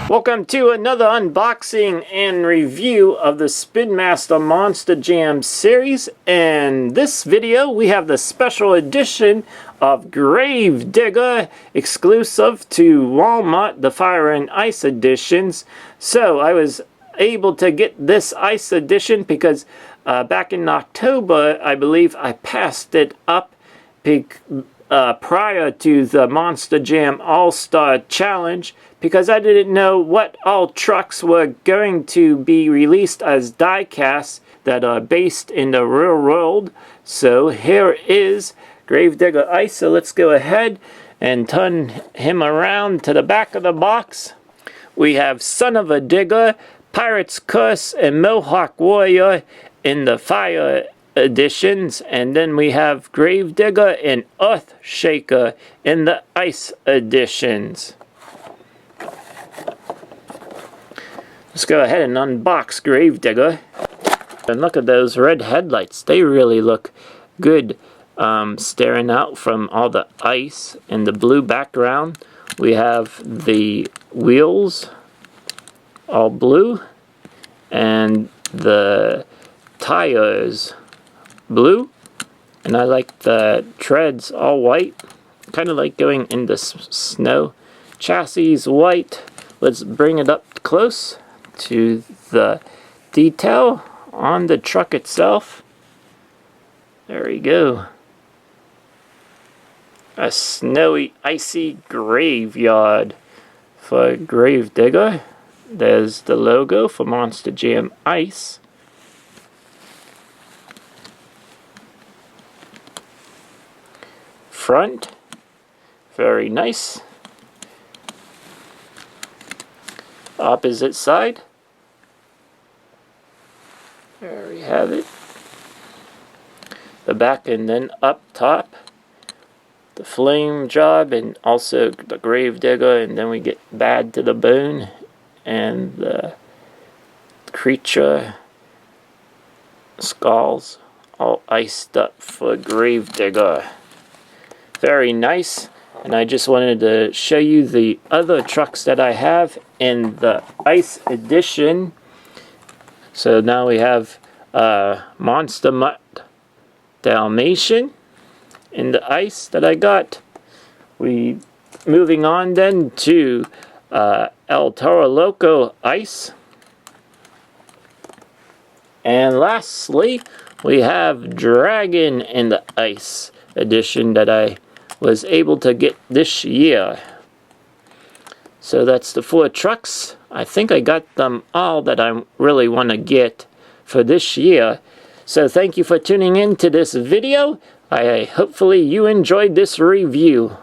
Welcome to another unboxing and review of the Spin Master Monster Jam series. In this video, we have the special edition of Grave Digger, exclusive to Walmart, the Fire and Ice editions. So I was able to get this Ice edition because back in October, I believe I passed it up prior to the Monster Jam All-Star Challenge because I didn't know what all trucks were going to be released as die-casts that are based in the real world. So here is Gravedigger Ice. So let's go ahead and turn him around to the back of the box. We have Son of a Digger, Pirate's Curse, and Mohawk Warrior in the Fire editions, and then we have Gravedigger and Earth Shaker in the Ice editions. Let's go ahead and unbox Gravedigger. And look at those red headlights. They really look good staring out from all the ice and the blue background. We have the wheels all blue and the tires blue, and I like the treads all white, kind of like going in the snow. Chassis white. Let's bring it up close to the detail on the truck itself. There we go. A snowy, icy graveyard for Gravedigger. There's the logo for Monster Jam Ice. Front, very nice. Opposite side, there we have it. The back, and then up top, the flame job, and also the Gravedigger, and then we get Bad to the Bone and the creature skulls all iced up for Gravedigger. Very nice. And I just wanted to show you the other trucks that I have in the Ice edition. So now we have Monster Mutt Dalmatian in the Ice that I got. Moving on then to El Toro Loco Ice. And lastly, we have Dragon in the Ice edition that I was able to get this year. So that's the 4 trucks. I think I got them all that I really want to get for this year. So thank you for tuning in to this video. Hopefully you enjoyed this review.